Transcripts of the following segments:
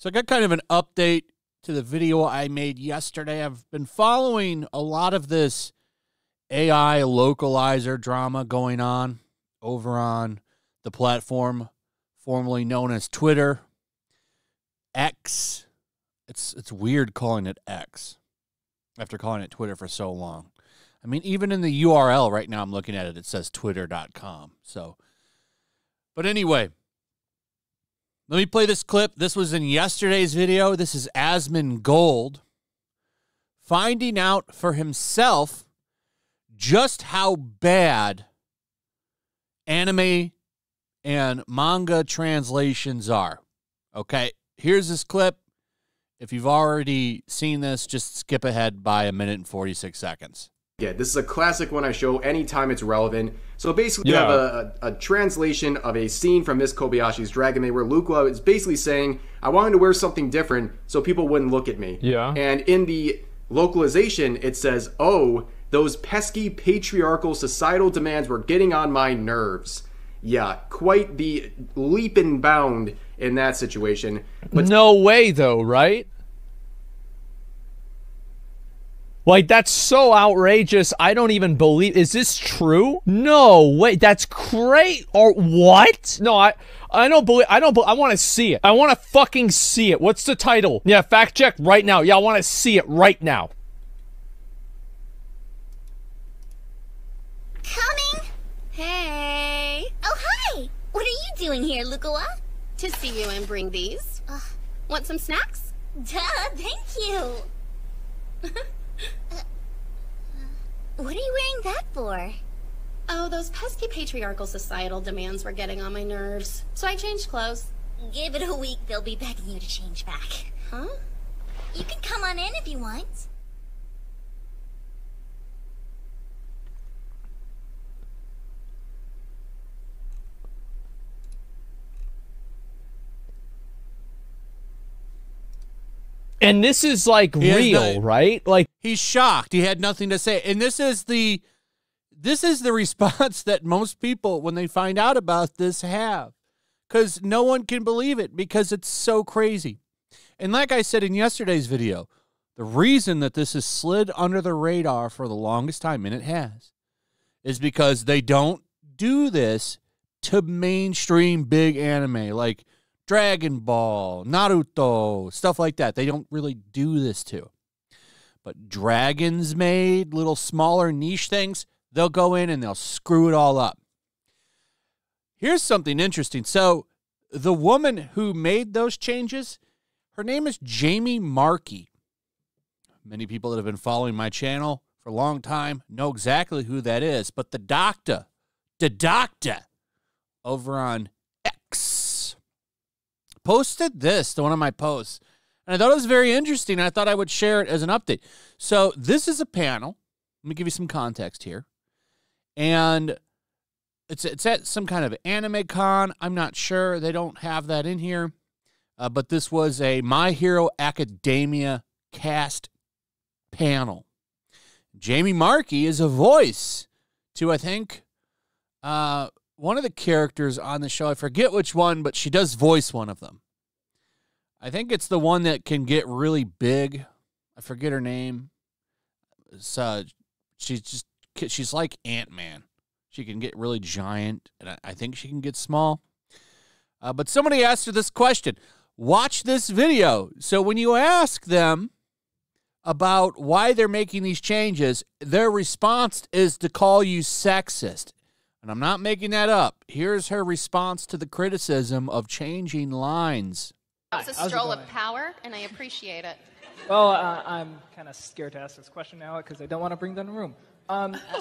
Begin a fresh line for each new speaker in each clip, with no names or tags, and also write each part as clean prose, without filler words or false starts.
So I got kind of an update to the video I made yesterday. I've been following a lot of this AI localizer drama going on over on the platform formerly known as Twitter, X. It's weird calling it X after calling it Twitter for so long. I mean, even in the URL right now I'm looking at it, it says twitter.com. So, but anyway, let me play this clip. This was in yesterday's video. This is Asmongold finding out for himself just how bad anime and manga translations are. Okay, here's this clip. If you've already seen this, just skip ahead by 1 minute and 46 seconds.
Yeah, this is a classic one I show anytime it's relevant. So basically, you have a translation of a scene from Miss Kobayashi's Dragon Maid where Luca is basically saying, I wanted to wear something different so people wouldn't look at me.
Yeah.
And in the localization, it says, oh, those pesky patriarchal societal demands were getting on my nerves. Yeah, quite the leap and bound in that situation.
But no way, though, right? Like, that's so outrageous. I don't even believe. Is this true? No way. That's great. Or what? No, I don't believe. I want to see it. I want to fucking see it. What's the title? Yeah, fact check right now. Yeah, I want to see it right now.
Coming. Hey. Oh, hi. What are you doing here, Lukawa?
To see you and bring these. Want some snacks?
Duh, thank you. What are you wearing that for?
Oh, those pesky patriarchal societal demands were getting on my nerves. So I changed clothes.
Give it a week, they'll be begging you to change back.
Huh?
You can come on in if you want.
And this is like real, right? Like,
he's shocked. He had nothing to say. And this is the response that most people, when they find out about this, have. Because no one can believe it because it's so crazy. And like I said in yesterday's video, the reason that this has slid under the radar for the longest time, and it has, is because they don't do this to mainstream big anime like Dragon Ball, Naruto, stuff like that. They don't really do this to. But Dragon's Maid, little smaller niche things, they'll go in and they'll screw it all up. Here's something interesting. So the woman who made those changes, her name is Jamie Marchi. Many people that have been following my channel for a long time know exactly who that is. But the doctor over on X posted this to one of my posts. And I thought it was very interesting. I thought I would share it as an update. So this is a panel. Let me give you some context here. And it's at some kind of anime con. I'm not sure. They don't have that in here. But this was a My Hero Academia cast panel. Jamie Marchi is a voice to, I think, one of the characters on the show. I forget which one, but she does voice one of them. I think it's the one that can get really big. I forget her name. She's like Ant-Man. She can get really giant, and I think she can get small. But somebody asked her this question. Watch this video. So when you ask them about why they're making these changes, their response is to call you sexist. And I'm not making that up. Here's her response to the criticism of changing lines.
It's a stroll of power, and I appreciate it.
Well, I'm kind of scared to ask this question now because I don't want to bring down the room.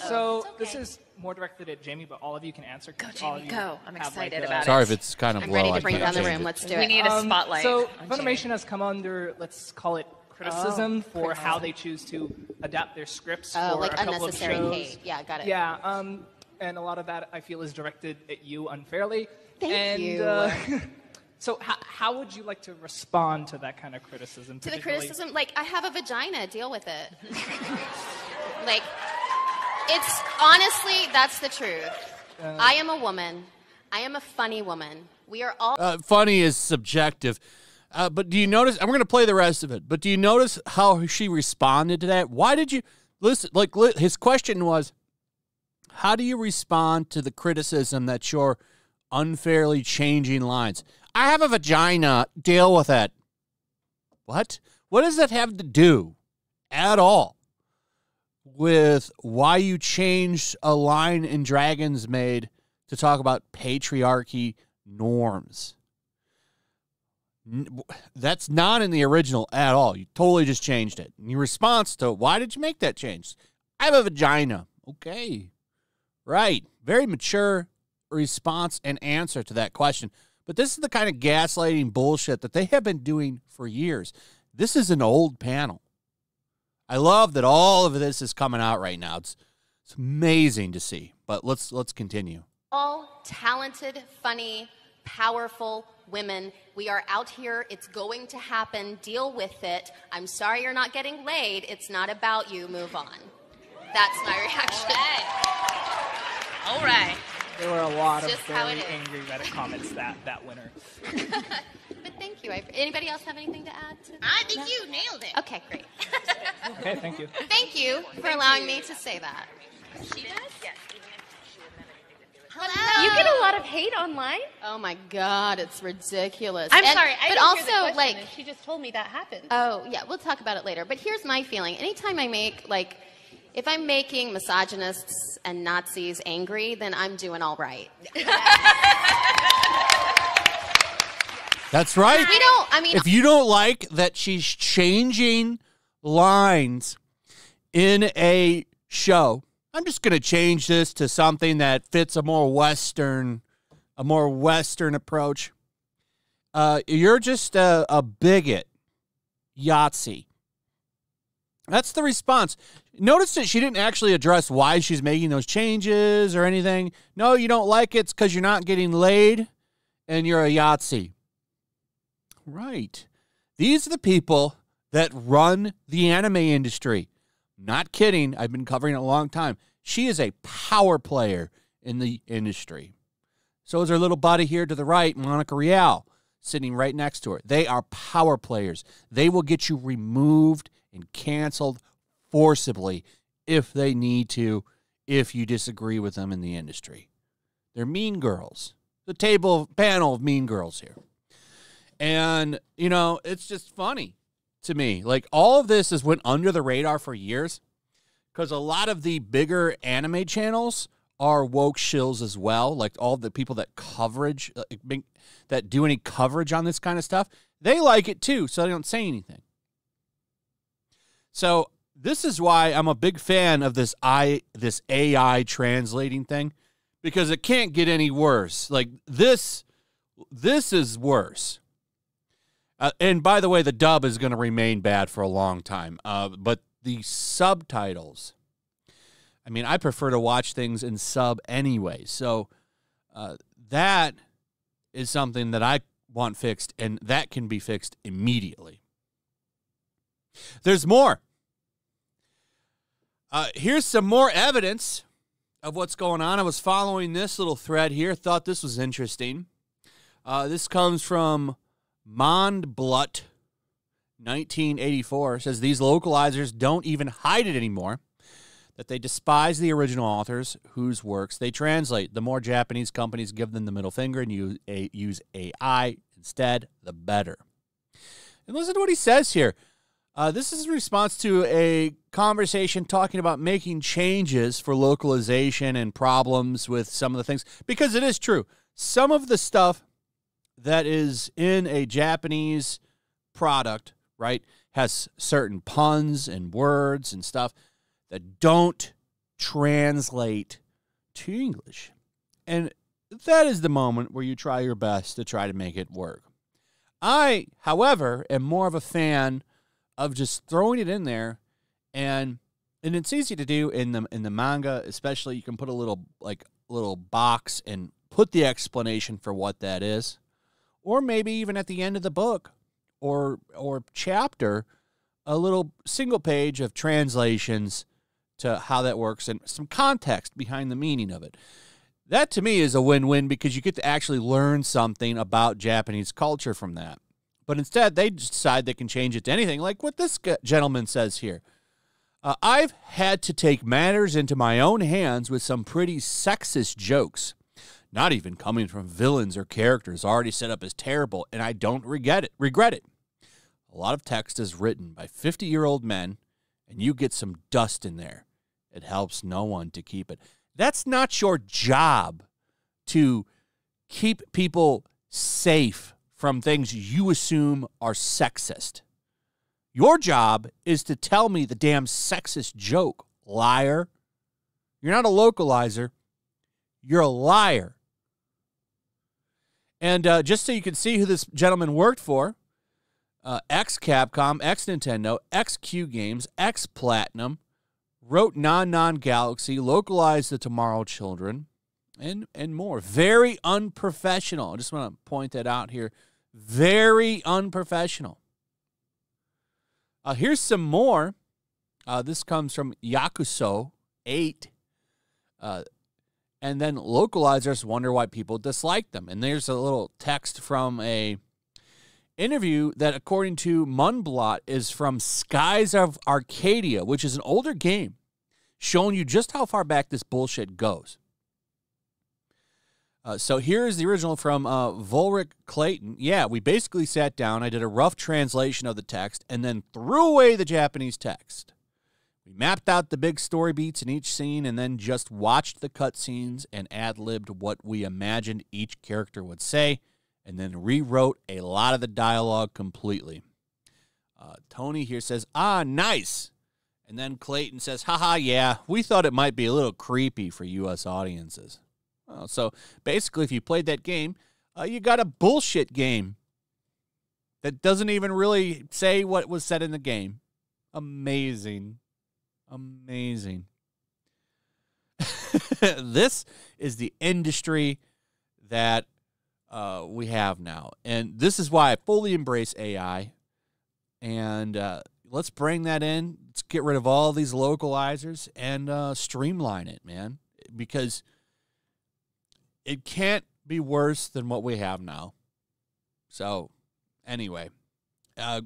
So
okay.
This is more directed at Jamie, but all of you can answer.
Go, Jamie, go. I'm excited about it.
Sorry if it's kind of
I'm
low.
ready to bring
I
down
can't
the
change
room.
it.
Let's do it.
We need a spotlight.
So
on
Funimation
Jamie.
has come under, let's call it, criticism for how they choose to adapt their scripts for
like
a couple
unnecessary
of shows.
hate. Yeah, got it.
Yeah, and a lot of that I feel is directed at you unfairly.
Thank you.
So how would you like to respond to that kind of criticism?
To the criticism, like, I have a vagina, deal with it. Like, it's, honestly, that's the truth. I am a woman. I am a funny woman. We are all...
Funny is subjective. But do you notice? I'm going to play the rest of it. But do you notice how she responded to that? Why did you listen? Like his question was, how do you respond to the criticism that you're unfairly changing lines? I have a vagina. Deal with it. What? What does that have to do at all with why you changed a line in Dragon's Maid to talk about patriarchy norms? That's not in the original at all. You totally just changed it. In your response to, why did you make that change? I have a vagina. Okay. Right. Very mature response and answer to that question. But this is the kind of gaslighting bullshit that they have been doing for years. This is an old panel. I love that all of this is coming out right now. It's amazing to see. But let's continue.
All talented, funny, powerful women. We are out here. It's going to happen. Deal with it. I'm sorry you're not getting laid. It's not about you. Move on. That's my reaction.
All right.
There were a lot of
Just how
very
it is.
angry Reddit comments that winter.
But thank you. Anybody else have anything to add to that?
I think you nailed it.
Okay, great.
Okay, thank you.
Thank you for allowing me to say that.
She does? Yes.
Hello.
You get a lot of hate online?
Oh my God, it's ridiculous.
I'm sorry, I
but
didn't
also
hear the question,
like,
and she just told me that happened.
oh yeah, we'll talk about it later. But here's my feeling: anytime I make if I'm making misogynists and Nazis angry, then I'm doing all right.
That's right.
We don't. I mean,
If you don't like that she's changing lines in a show, I'm just going to change this to something that fits a more Western approach. You're just a bigot, Yahtzee. That's the response. Notice that she didn't actually address why she's making those changes or anything. No, you don't like it. It's because you're not getting laid and you're a Yahtzee. Right. These are the people that run the anime industry. Not kidding. I've been covering it a long time. She is a power player in the industry. So is her little buddy here to the right, Monica Rial, sitting right next to her. They are power players. They will get you removed and canceled forcibly if they need to, if you disagree with them in the industry. They're mean girls. The panel of mean girls here. And, it's just funny to me. Like, all of this has went under the radar for years because a lot of the bigger anime channels are woke shills as well. Like, all the people that do any coverage on this kind of stuff, they like it too, so they don't say anything. So this is why I'm a big fan of this AI translating thing, because it can't get any worse. Like, this is worse. And by the way, the dub is going to remain bad for a long time. But the subtitles, I mean, I prefer to watch things in sub anyway. So that is something that I want fixed, and that can be fixed immediately. There's more. Here's some more evidence of what's going on. I was following this little thread here. Thought this was interesting. This comes from Mondblut 1984. It says these localizers don't even hide it anymore, that they despise the original authors whose works they translate. The more Japanese companies give them the middle finger and use AI instead, the better. And listen to what he says here. This is in response to a conversation talking about making changes for localization and problems with some of the things. Because it is true. Some of the stuff that is in a Japanese product, right, has certain puns and words and stuff that don't translate to English. And that is the moment where you try your best to try to make it work. I, however, am more of a fan of just throwing it in there, and it's easy to do in the manga, especially. You can put a little box and put the explanation for what that is. Or maybe even at the end of the book or chapter, a little single page of translations to how that works and some context behind the meaning of it. That, to me, is a win-win because you get to actually learn something about Japanese culture from that. But instead, they decide they can change it to anything, like what this gentleman says here. I've had to take matters into my own hands with some pretty sexist jokes, not even coming from villains or characters already set up as terrible, and I don't regret it. A lot of text is written by 50-year-old men, and you get some dust in there. It helps no one to keep it. That's not your job to keep people safe from things you assume are sexist. Your job is to tell me the damn sexist joke, liar. You're not a localizer. You're a liar. And just so you can see who this gentleman worked for, X-Capcom, X-Nintendo, X-Q Games, X-Platinum, wrote Non Galaxy, localized the Tomorrow Children, and more. Very unprofessional. I just want to point that out here. Very unprofessional. Here's some more. This comes from Yakuso 8. And then localizers wonder why people dislike them. And there's a little text from a interview that, according to Munblot, is from Skies of Arcadia, which is an older game, showing you just how far back this bullshit goes. So here's the original from Volric Clayton. Yeah, we basically sat down. I did a rough translation of the text and then threw away the Japanese text. We mapped out the big story beats in each scene and then just watched the cutscenes and ad-libbed what we imagined each character would say and then rewrote a lot of the dialogue completely. Tony here says, nice. And then Clayton says, haha, yeah, we thought it might be a little creepy for U.S. audiences. So basically, if you played that game, you got a bullshit game that doesn't even really say what was said in the game. Amazing. Amazing. This is the industry that we have now. And this is why I fully embrace AI. And let's bring that in. Let's get rid of all these localizers and streamline it, man. Because it can't be worse than what we have now. So, anyway, I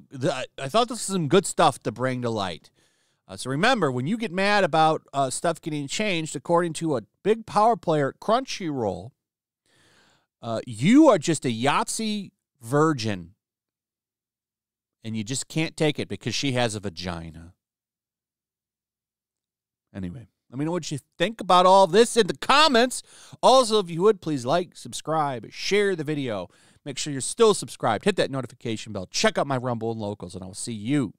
thought this was some good stuff to bring to light. So remember, when you get mad about stuff getting changed, according to a big power player at Crunchyroll, you are just a Yahtzee virgin. And you just can't take it because she has a vagina. Anyway. Let me know what you think about all this in the comments. Also, if you would, please like, subscribe, share the video. Make sure you're still subscribed. Hit that notification bell. Check out my Rumble and Locals, and I will see you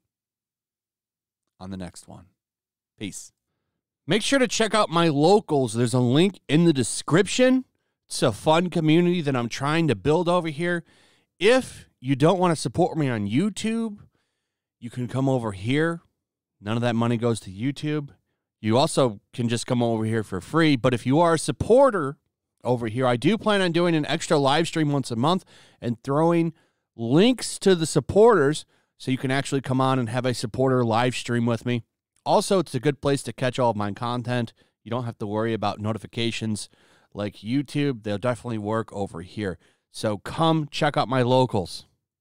on the next one. Peace. Make sure to check out my Locals. There's a link in the description. It's a fun community that I'm trying to build over here. If you don't want to support me on YouTube, you can come over here. None of that money goes to YouTube. You also can just come over here for free. But if you are a supporter over here, I do plan on doing an extra live stream once a month and throwing links to the supporters so you can actually come on and have a supporter live stream with me. Also, it's a good place to catch all of my content. You don't have to worry about notifications like YouTube. They'll definitely work over here. So come check out my Locals.